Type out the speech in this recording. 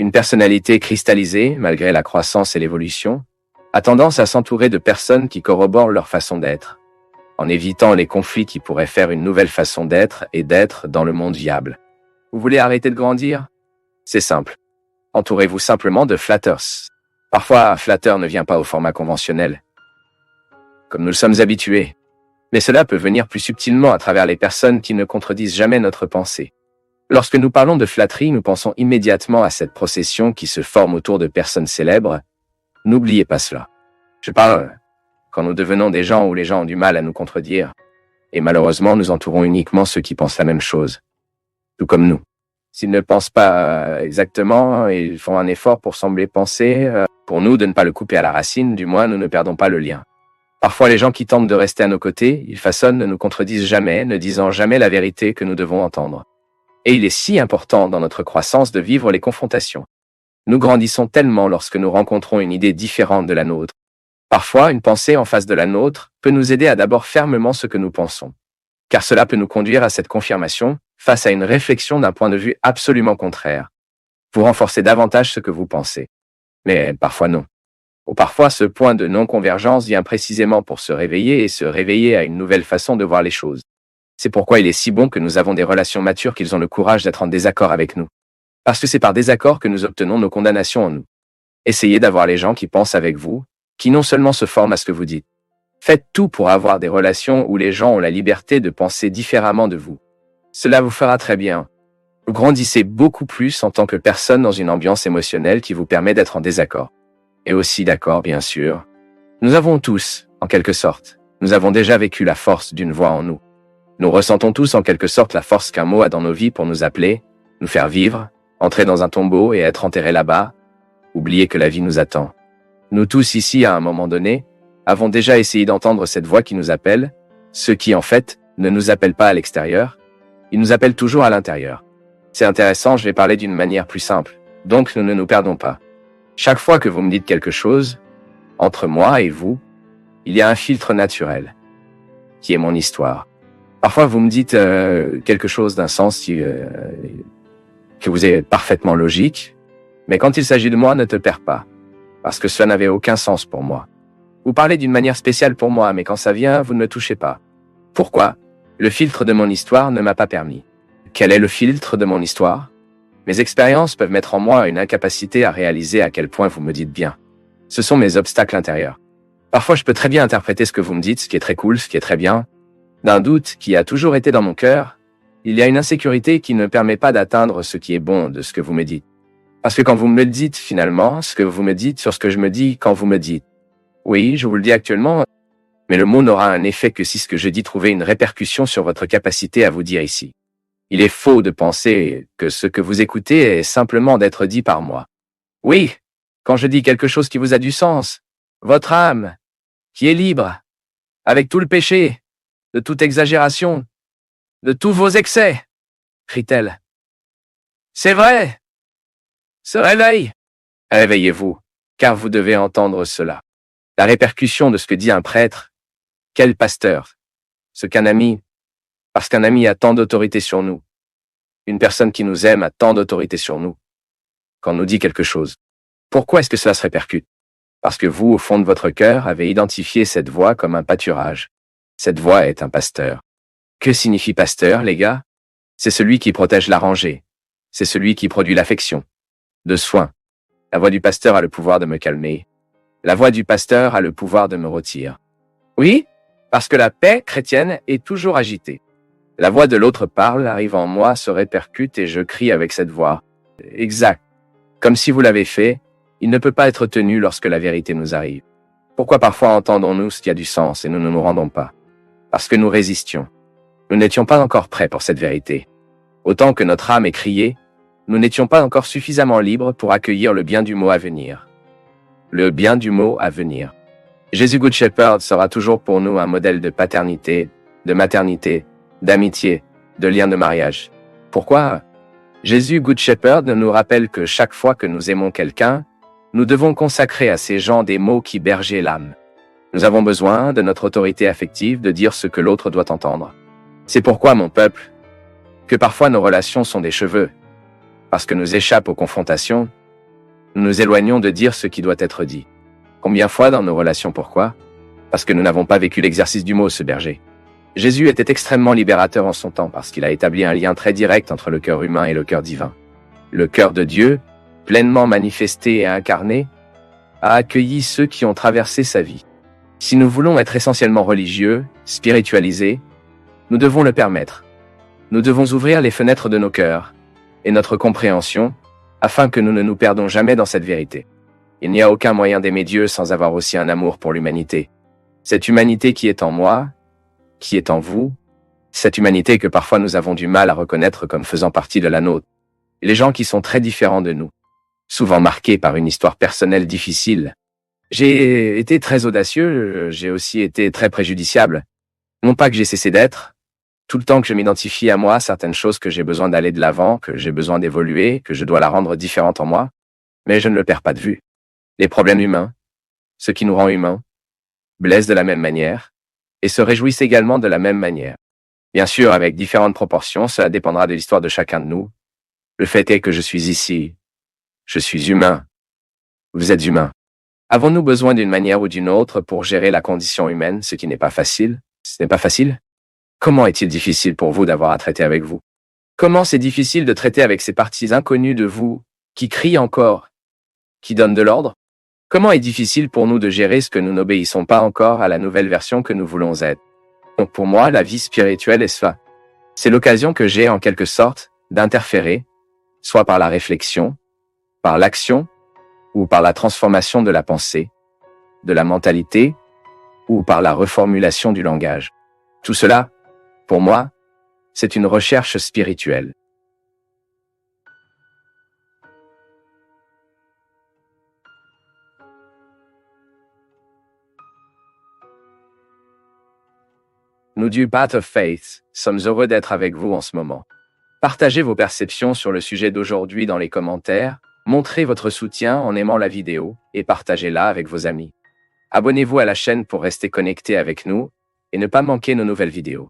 Une personnalité cristallisée, malgré la croissance et l'évolution, a tendance à s'entourer de personnes qui corroborent leur façon d'être, en évitant les conflits qui pourraient faire une nouvelle façon d'être et d'être dans le monde viable. Vous voulez arrêter de grandir? C'est simple. Entourez-vous simplement de flatters. Parfois, un flatteur ne vient pas au format conventionnel, comme nous le sommes habitués. Mais cela peut venir plus subtilement à travers les personnes qui ne contredisent jamais notre pensée. Lorsque nous parlons de flatterie, nous pensons immédiatement à cette procession qui se forme autour de personnes célèbres. N'oubliez pas cela. Je parle quand nous devenons des gens où les gens ont du mal à nous contredire. Et malheureusement, nous entourons uniquement ceux qui pensent la même chose. Tout comme nous. S'ils ne pensent pas exactement, ils font un effort pour sembler penser. Pour nous, de ne pas le couper à la racine, du moins, nous ne perdons pas le lien. Parfois, les gens qui tentent de rester à nos côtés, ils façonnent, ne nous contredisent jamais, ne disant jamais la vérité que nous devons entendre. Et il est si important dans notre croissance de vivre les confrontations. Nous grandissons tellement lorsque nous rencontrons une idée différente de la nôtre. Parfois, une pensée en face de la nôtre peut nous aider à d'abord fermement ce que nous pensons. Car cela peut nous conduire à cette confirmation face à une réflexion d'un point de vue absolument contraire. Vous renforcez davantage ce que vous pensez. Mais parfois non. Ou parfois, ce point de non-convergence vient précisément pour se réveiller et se réveiller à une nouvelle façon de voir les choses. C'est pourquoi il est si bon que nous avons des relations matures qu'ils ont le courage d'être en désaccord avec nous. Parce que c'est par désaccord que nous obtenons nos condamnations en nous. Essayez d'avoir les gens qui pensent avec vous, qui non seulement se forment à ce que vous dites. Faites tout pour avoir des relations où les gens ont la liberté de penser différemment de vous. Cela vous fera très bien. Vous grandissez beaucoup plus en tant que personne dans une ambiance émotionnelle qui vous permet d'être en désaccord. Et aussi d'accord, bien sûr. Nous avons tous, en quelque sorte, nous avons déjà vécu la force d'une voix en nous. Nous ressentons tous en quelque sorte la force qu'un mot a dans nos vies pour nous appeler, nous faire vivre, entrer dans un tombeau et être enterrés là-bas, oublier que la vie nous attend. Nous tous ici, à un moment donné, avons déjà essayé d'entendre cette voix qui nous appelle, ce qui, en fait, ne nous appelle pas à l'extérieur, il nous appelle toujours à l'intérieur. C'est intéressant, je vais parler d'une manière plus simple, donc nous ne nous perdons pas. Chaque fois que vous me dites quelque chose, entre moi et vous, il y a un filtre naturel, qui est mon histoire. Parfois, vous me dites quelque chose d'un sens que vous est parfaitement logique, mais quand il s'agit de moi, ne te perds pas, parce que cela n'avait aucun sens pour moi. Vous parlez d'une manière spéciale pour moi, mais quand ça vient, vous ne me touchez pas. Pourquoi? Le filtre de mon histoire ne m'a pas permis. Quel est le filtre de mon histoire? Mes expériences peuvent mettre en moi une incapacité à réaliser à quel point vous me dites bien. Ce sont mes obstacles intérieurs. Parfois, je peux très bien interpréter ce que vous me dites, ce qui est très cool, ce qui est très bien. D'un doute qui a toujours été dans mon cœur, il y a une insécurité qui ne permet pas d'atteindre ce qui est bon de ce que vous me dites. Parce que quand vous me le dites finalement, ce que vous me dites sur ce que je me dis quand vous me dites. Oui, je vous le dis actuellement, mais le mot n'aura un effet que si ce que je dis trouvait une répercussion sur votre capacité à vous dire ici. Il est faux de penser que ce que vous écoutez est simplement d'être dit par moi. Oui, quand je dis quelque chose qui vous a du sens, votre âme, qui est libre, avec tout le péché, de toute exagération, de tous vos excès, crie-t-elle. C'est vrai! Se réveille! Réveillez-vous, car vous devez entendre cela. La répercussion de ce que dit un prêtre, quel pasteur, ce qu'un ami, parce qu'un ami a tant d'autorité sur nous. Une personne qui nous aime a tant d'autorité sur nous. Quand on nous dit quelque chose. Pourquoi est-ce que cela se répercute? Parce que vous, au fond de votre cœur, avez identifié cette voix comme un pâturage. Cette voix est un pasteur. Que signifie pasteur, les gars? C'est celui qui protège la rangée. C'est celui qui produit l'affection. De soin. La voix du pasteur a le pouvoir de me calmer. La voix du pasteur a le pouvoir de me rôtir. Oui, parce que la paix chrétienne est toujours agitée. La voix de l'autre parle, arrive en moi, se répercute et je crie avec cette voix. Exact. Comme si vous l'avez fait, il ne peut pas être tenu lorsque la vérité nous arrive. Pourquoi parfois entendons-nous ce qui a du sens et nous ne nous rendons pas? Parce que nous résistions. Nous n'étions pas encore prêts pour cette vérité. Autant que notre âme est criée, nous n'étions pas encore suffisamment libres pour accueillir le bien du mot à venir. Le bien du mot à venir. Jésus Good Shepherd sera toujours pour nous un modèle de paternité, de maternité, d'amitié, de lien de mariage. Pourquoi? Jésus Good Shepherd nous rappelle que chaque fois que nous aimons quelqu'un, nous devons consacrer à ces gens des mots qui bergent l'âme. Nous avons besoin de notre autorité affective de dire ce que l'autre doit entendre. C'est pourquoi, mon peuple, que parfois nos relations sont des cheveux. Parce que nous échappons aux confrontations, Nous nous éloignons de dire ce qui doit être dit. Combien de fois dans nos relations, pourquoi? Parce que nous n'avons pas vécu l'exercice du mot, ce berger. Jésus était extrêmement libérateur en son temps parce qu'il a établi un lien très direct entre le cœur humain et le cœur divin. Le cœur de Dieu, pleinement manifesté et incarné, a accueilli ceux qui ont traversé sa vie. Si nous voulons être essentiellement religieux, spiritualisés, nous devons le permettre. Nous devons ouvrir les fenêtres de nos cœurs et notre compréhension afin que nous ne nous perdons jamais dans cette vérité. Il n'y a aucun moyen d'aimer Dieu sans avoir aussi un amour pour l'humanité. Cette humanité qui est en moi, qui est en vous, cette humanité que parfois nous avons du mal à reconnaître comme faisant partie de la nôtre. Et les gens qui sont très différents de nous, souvent marqués par une histoire personnelle difficile. J'ai été très audacieux, j'ai aussi été très préjudiciable. Non pas que j'ai cessé d'être, tout le temps que je m'identifie à moi, certaines choses que j'ai besoin d'aller de l'avant, que j'ai besoin d'évoluer, que je dois la rendre différente en moi, mais je ne le perds pas de vue. Les problèmes humains, ce qui nous rend humains, blessent de la même manière, et se réjouissent également de la même manière. Bien sûr, avec différentes proportions, cela dépendra de l'histoire de chacun de nous. Le fait est que je suis ici. Je suis humain. Vous êtes humain. Avons-nous besoin d'une manière ou d'une autre pour gérer la condition humaine, ce qui n'est pas facile? Ce n'est pas facile? Comment est-il difficile pour vous d'avoir à traiter avec vous? Comment c'est difficile de traiter avec ces parties inconnues de vous, qui crient encore, qui donnent de l'ordre? Comment est difficile pour nous de gérer ce que nous n'obéissons pas encore à la nouvelle version que nous voulons être? Donc pour moi, la vie spirituelle est cela. C'est l'occasion que j'ai, en quelque sorte, d'interférer, soit par la réflexion, par l'action, ou par la transformation de la pensée, de la mentalité, ou par la reformulation du langage. Tout cela, pour moi, c'est une recherche spirituelle. Nous du Path of Faith sommes heureux d'être avec vous en ce moment. Partagez vos perceptions sur le sujet d'aujourd'hui dans les commentaires, montrez votre soutien en aimant la vidéo et partagez-la avec vos amis. Abonnez-vous à la chaîne pour rester connecté avec nous et ne pas manquer nos nouvelles vidéos.